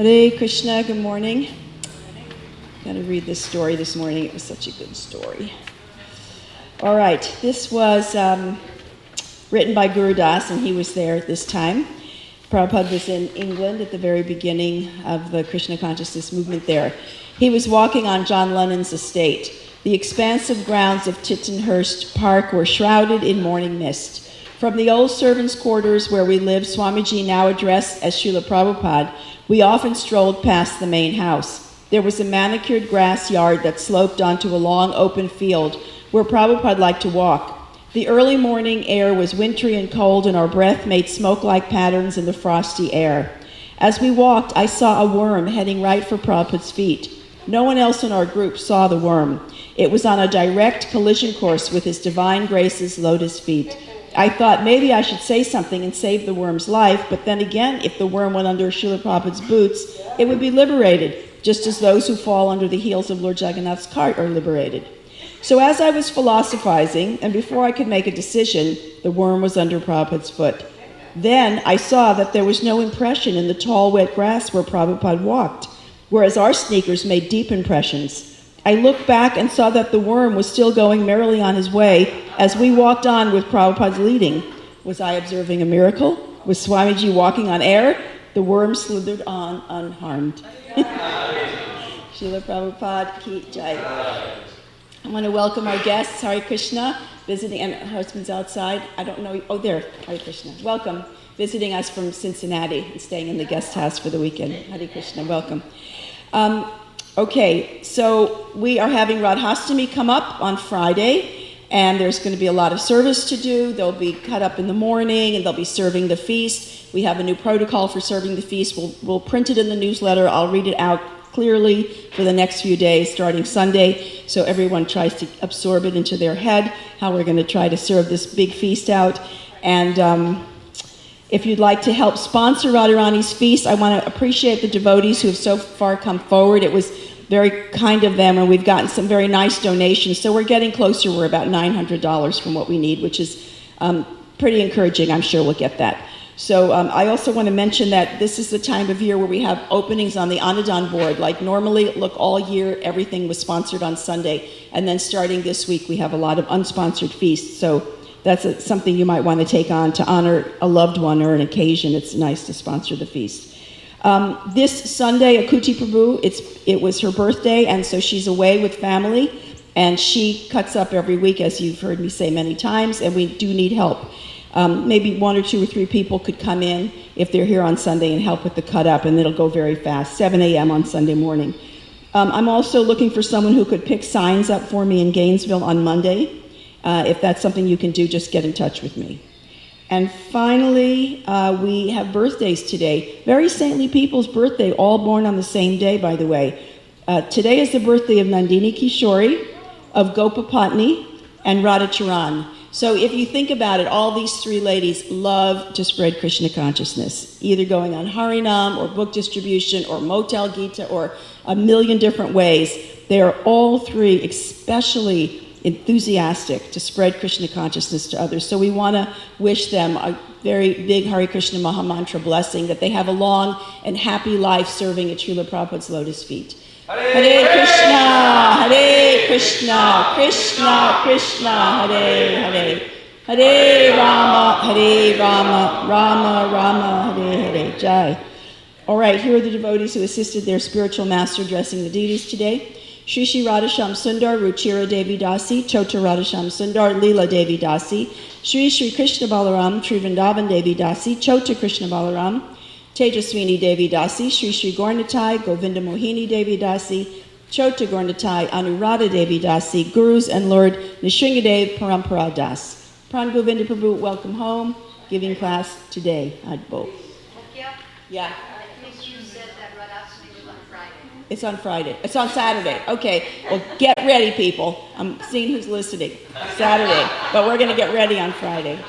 Hare Krishna, good morning. Got to read this story this morning. It was such a good story. All right, this was written by Guru Das, and he was there at this time. Prabhupada was in England at the very beginning of the Krishna consciousness movement there. He was walking on John Lennon's estate. The expansive grounds of Tittenhurst Park were shrouded in morning mist. From the old servants' quarters where we lived, Swamiji, now addressed as Srila Prabhupada, we often strolled past the main house. There was a manicured grass yard that sloped onto a long open field where Prabhupada liked to walk. The early morning air was wintry and cold, and our breath made smoke-like patterns in the frosty air. As we walked, I saw a worm heading right for Prabhupada's feet. No one else in our group saw the worm. It was on a direct collision course with His Divine Grace's lotus feet. I thought maybe I should say something and save the worm's life, but then again, if the worm went under Srila Prabhupada's boots, it would be liberated, just as those who fall under the heels of Lord Jagannath's cart are liberated. So as I was philosophizing, and before I could make a decision, the worm was under Prabhupada's foot. Then I saw that there was no impression in the tall, wet grass where Prabhupada walked, whereas our sneakers made deep impressions. I looked back and saw that the worm was still going merrily on his way as we walked on with Prabhupada's leading. Was I observing a miracle? Was Swamiji walking on air? The worm slithered on unharmed. Srila Prabhupada ki jai. I want to welcome our guests, Hare Krishna, visiting, and her husband's outside. I don't know, oh there, Hare Krishna. Welcome, visiting us from Cincinnati and staying in the guest house for the weekend. Hare Krishna, welcome. Okay, so we are having Radhastami come up on Friday, and there's going to be a lot of service to do. They'll be cut up in the morning, and they'll be serving the feast. We have a new protocol for serving the feast. We'll print it in the newsletter. I'll read it out clearly for the next few days, starting Sunday, so everyone tries to absorb it into their head, how we're going to try to serve this big feast out. And if you'd like to help sponsor Radharani's feast, I want to appreciate the devotees who have so far come forward. It was very kind of them, and we've gotten some very nice donations. So we're getting closer. We're about $900 from what we need, which is pretty encouraging. I'm sure we'll get that. So I also want to mention that this is the time of year where we have openings on the Annadan board. Like normally, look, all year, everything was sponsored on Sunday. And then starting this week, we have a lot of unsponsored feasts. So that's something you might want to take on to honor a loved one or an occasion. It's nice to sponsor the feast. This Sunday, Akuti Prabhu, it was her birthday, and so she's away with family, and she cuts up every week, as you've heard me say many times, and we do need help. Maybe 1 or 2 or 3 people could come in if they're here on Sunday and help with the cut up, and it'll go very fast, 7 a.m. on Sunday morning. I'm also looking for someone who could pick signs up for me in Gainesville on Monday. If that's something you can do, just get in touch with me. And finally, we have birthdays today. Very saintly people's birthday, all born on the same day, by the way. Today is the birthday of Nandini Kishori, of Gopapatni, and Radhacharan. So if you think about it, all these 3 ladies love to spread Krishna consciousness, either going on Harinam or book distribution or Motel Gita or a million different ways. They are all 3 especially enthusiastic to spread Krishna consciousness to others. So we want to wish them a very big Hare Krishna Mahamantra blessing, that they have a long and happy life serving at Srila Prabhupada's lotus feet. Hare Krishna, Hare Krishna, Krishna Krishna, Hare Hare, Hare Rama, Rama Rama, Hare Hare, Jai. All right, here are the devotees who assisted their spiritual master addressing the deities today. Shri Shri Radhasham Sundar, Ruchira Devi Dasi, Chota Radhasham Sundar, Leela Devi Dasi, Shri Shri Krishna Balaram, Trivandavan Devi Dasi, Chota Krishna Balaram, Tejaswini Devi Dasi, Shri Shri Gornatai, Govinda Mohini Devi Dasi, Chota Gornatai, Anuradha Devi Dasi, Gurus and Lord Nishringadev Parampara Das. Pran Govinda Prabhu, welcome home, giving class today. Adbo. Yeah. It's on Friday. It's on Saturday. Okay. Well, get ready, people. I'm seeing who's listening. Saturday. But we're going to get ready on Friday.